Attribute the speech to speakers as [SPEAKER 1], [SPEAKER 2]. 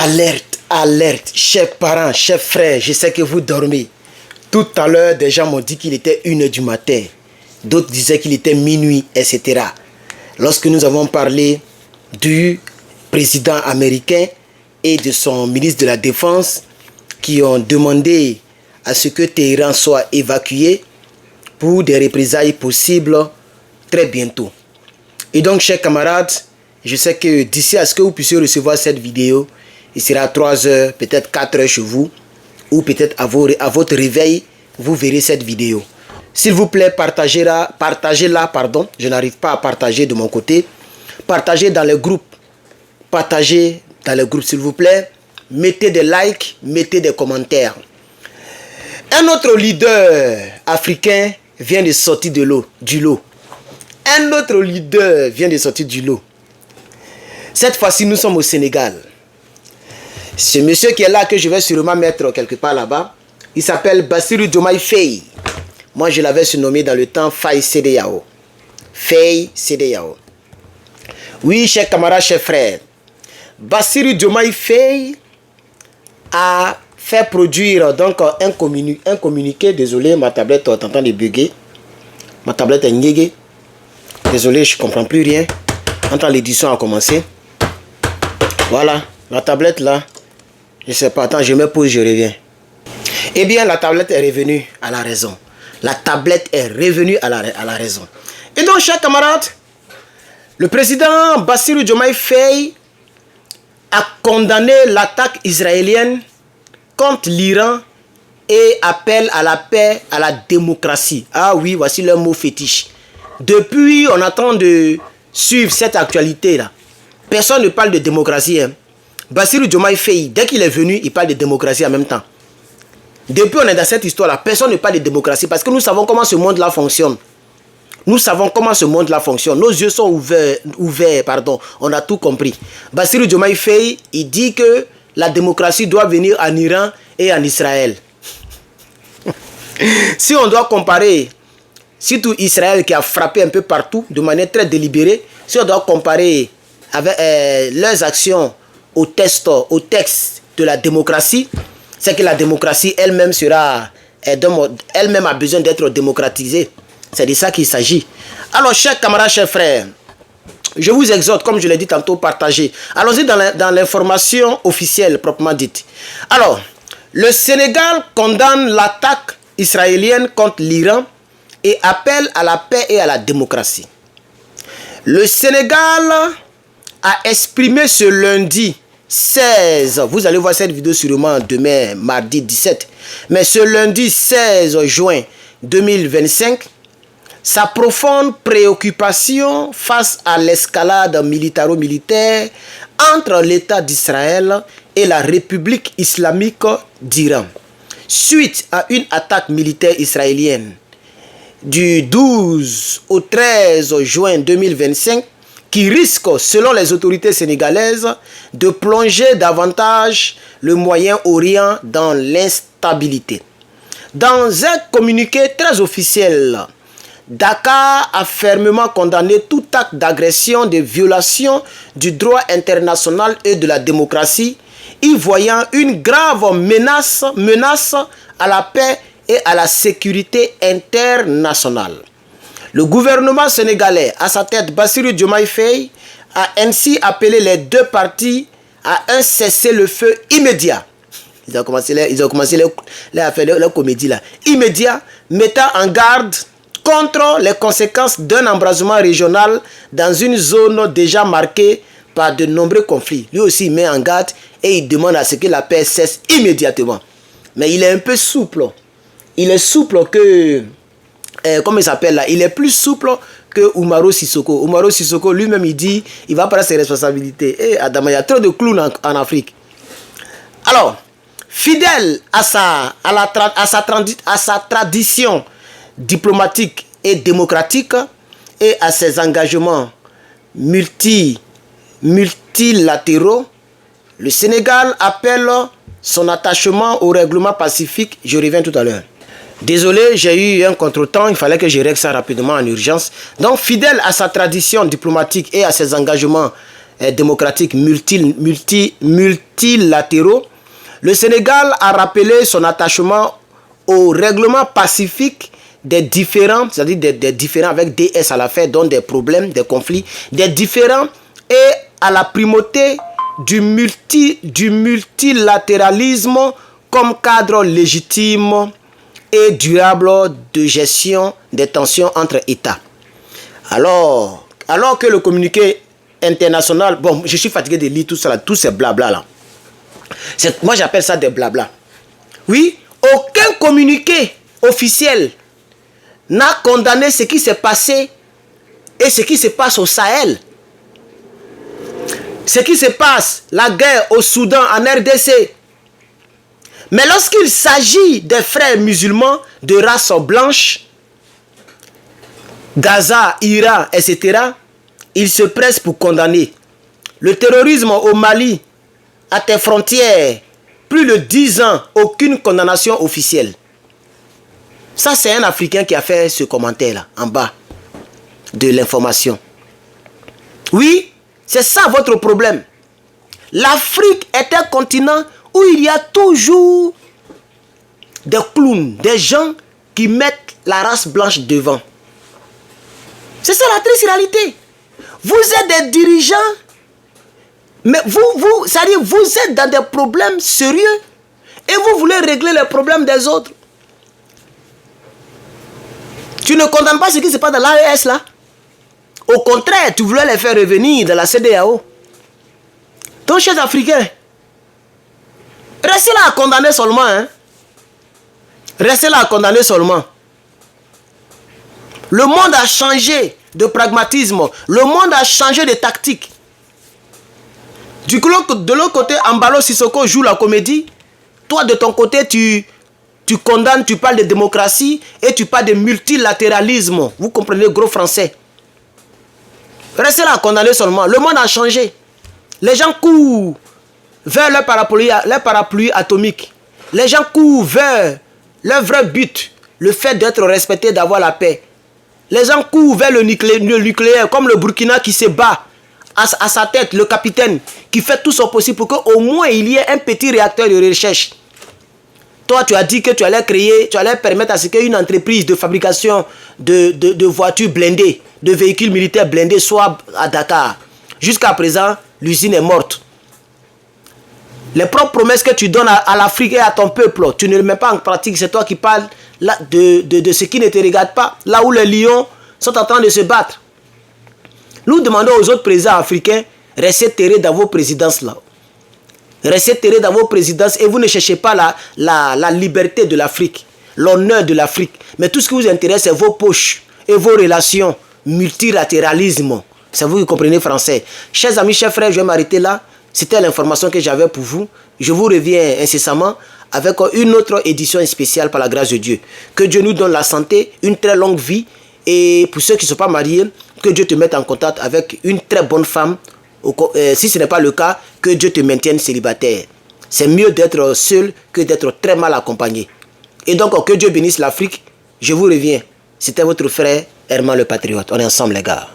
[SPEAKER 1] Alerte, alerte, chers parents, chers frères, je sais que vous dormez. Tout à l'heure, des gens m'ont dit qu'il était 1 h du matin. D'autres disaient qu'il était minuit, etc. Lorsque nous avons parlé du président américain et de son ministre de la Défense qui ont demandé à ce que Téhéran soit évacué pour des représailles possibles très bientôt. Et donc, chers camarades, je sais que d'ici à ce que vous puissiez recevoir cette vidéo, il sera 3 h, peut-être 4 h chez vous, ou peut-être à votre réveil, vous verrez cette vidéo. S'il vous plaît, partagez-la, pardon, je n'arrive pas à partager de mon côté. Partagez dans les groupes, s'il vous plaît. Mettez des likes, mettez des commentaires. Un autre leader africain vient de sortir du lot. Un autre leader vient de sortir du lot. Cette fois-ci, nous sommes au Sénégal. Ce monsieur qui est là, que je vais sûrement mettre quelque part là-bas, il s'appelle Bassirou Diomaye Faye. Moi, je l'avais surnommé dans le temps Faye CEDEAO. Faye CEDEAO. Oui, chers camarades, chers frères, Bassirou Diomaye Faye a fait produire donc un communiqué. Désolé, ma tablette est en train de bugger. Ma tablette est niéguée. Désolé, je ne comprends plus rien. Quand l'édition a commencé. Voilà, la tablette là. Je ne sais pas, attends, je me pose, je reviens. Eh bien, la tablette est revenue à la raison. La tablette est revenue à la raison. Et donc, chers camarades, le président Bassirou Diomaye Faye a condamné l'attaque israélienne contre l'Iran et appelle à la paix, à la démocratie. Ah oui, voici le mot fétiche. Depuis, on attend de suivre cette actualité-là. Personne ne parle de démocratie. Hein. Bassirou Diomaye Faye, dès qu'il est venu, il parle de démocratie en même temps. Depuis, on est dans cette histoire-là. Personne ne parle de démocratie parce que nous savons comment ce monde-là fonctionne. Nous savons comment ce monde-là fonctionne. Nos yeux sont ouverts, pardon. On a tout compris. Bassirou Diomaye Faye, il dit que la démocratie doit venir en Iran et en Israël. Si on doit comparer, surtout Israël qui a frappé un peu partout de manière très délibérée, si on doit comparer avec leurs actions au texte de la démocratie, c'est que la démocratie elle-même elle-même a besoin d'être démocratisée. C'est de ça qu'il s'agit. Alors, chers camarades, chers frères, je vous exhorte, comme je l'ai dit tantôt, partagez. Allons-y dans l'information officielle proprement dite. Alors, le Sénégal condamne l'attaque israélienne contre l'Iran et appelle à la paix et à la démocratie. Le Sénégal a exprimé ce lundi 16, vous allez voir cette vidéo sûrement demain, mardi 17, mais ce lundi 16 juin 2025, sa profonde préoccupation face à l'escalade militaro-militaire entre l'État d'Israël et la République islamique d'Iran. Suite à une attaque militaire israélienne du 12 au 13 juin 2025, qui risque, selon les autorités sénégalaises, de plonger davantage le Moyen-Orient dans l'instabilité. Dans un communiqué très officiel, Dakar a fermement condamné tout acte d'agression, de violation du droit international et de la démocratie, y voyant une grave menace à la paix et à la sécurité internationale. Le gouvernement sénégalais, à sa tête Bassirou Diomaye Faye, a ainsi appelé les deux parties à un cessez-le-feu immédiat. Ils ont commencé à faire leur comédie là. Immédiat, mettant en garde contre les conséquences d'un embrasement régional dans une zone déjà marquée par de nombreux conflits. Lui aussi, il met en garde et il demande à ce que la paix cesse immédiatement. Mais il est un peu souple. Il est souple que... comment il s'appelle là? Il est plus souple que Oumaro Sissoko. Oumaro Sissoko lui-même il dit il va prendre ses responsabilités. Et Adama, il y a trop de clowns en Afrique. Alors, fidèle à sa tradition diplomatique et démocratique et à ses engagements multilatéraux, le Sénégal appelle son attachement au règlement pacifique. Je reviens tout à l'heure. Désolé, j'ai eu un contretemps, il fallait que je règle ça rapidement en urgence. Donc, fidèle à sa tradition diplomatique et à ses engagements démocratiques multilatéraux, le Sénégal a rappelé son attachement au règlement pacifique des différents, c'est-à-dire des différents avec des S à la fin, dont des problèmes, des conflits, des différents, et à la primauté du multilatéralisme comme cadre légitime et durable de gestion des tensions entre États. Alors que le communiqué international, bon, je suis fatigué de lire tout ça, tous ces blabla là. Moi j'appelle ça des blabla. Oui, aucun communiqué officiel n'a condamné ce qui s'est passé et ce qui se passe au Sahel. Ce qui se passe, la guerre au Soudan, en RDC. Mais lorsqu'il s'agit des frères musulmans de race blanche, Gaza, Iran, etc., ils se pressent pour condamner. Le terrorisme au Mali, à tes frontières, plus de 10 ans, aucune condamnation officielle. Ça, c'est un Africain qui a fait ce commentaire-là, en bas de l'information. Oui, c'est ça votre problème. L'Afrique est un continent où il y a toujours des clowns, des gens qui mettent la race blanche devant. C'est ça la triste réalité. Vous êtes des dirigeants, mais c'est-à-dire vous êtes dans des problèmes sérieux et vous voulez régler les problèmes des autres. Tu ne condamnes pas ce qui se passe dans l'AES là. Au contraire, tu voulais les faire revenir dans la CEDEAO. Donc, chers Africains, restez là à condamner seulement. Hein? Restez là à condamner seulement. Le monde a changé de pragmatisme. Le monde a changé de tactique. De l'autre côté, Embalo Sissoko joue la comédie. Toi, de ton côté, tu condamnes, tu parles de démocratie et tu parles de multilatéralisme. Vous comprenez, gros français. Restez là à condamner seulement. Le monde a changé. Les gens courent vers leur parapluie atomique. Les gens courent vers leur vrai but, le fait d'être respecté, d'avoir la paix. Les gens courent vers le nucléaire, comme le Burkina qui se bat à sa tête, le capitaine, qui fait tout son possible pour qu'au moins il y ait un petit réacteur de recherche. Toi, tu as dit que tu allais permettre à ce qu'une entreprise de fabrication de voitures blindées, de véhicules militaires blindés soit à Dakar. Jusqu'à présent, l'usine est morte. Les propres promesses que tu donnes à l'Afrique et à ton peuple, tu ne les mets pas en pratique. C'est toi qui parles là, de ce qui ne te regarde pas. Là où les lions sont en train de se battre. Nous demandons aux autres présidents africains, restez terrés dans vos présidences là. Restez terrés dans vos présidences et vous ne cherchez pas la liberté de l'Afrique, l'honneur de l'Afrique. Mais tout ce qui vous intéresse, c'est vos poches et vos relations, multilatéralisme. C'est vous qui comprenez français. Chers amis, chers frères, je vais m'arrêter là. C'était l'information que j'avais pour vous. Je vous reviens incessamment avec une autre édition spéciale par la grâce de Dieu. Que Dieu nous donne la santé, une très longue vie. Et pour ceux qui ne sont pas mariés, que Dieu te mette en contact avec une très bonne femme. Si ce n'est pas le cas, que Dieu te maintienne célibataire. C'est mieux d'être seul que d'être très mal accompagné. Et donc, que Dieu bénisse l'Afrique. Je vous reviens. C'était votre frère Herman le Patriote. On est ensemble, les gars.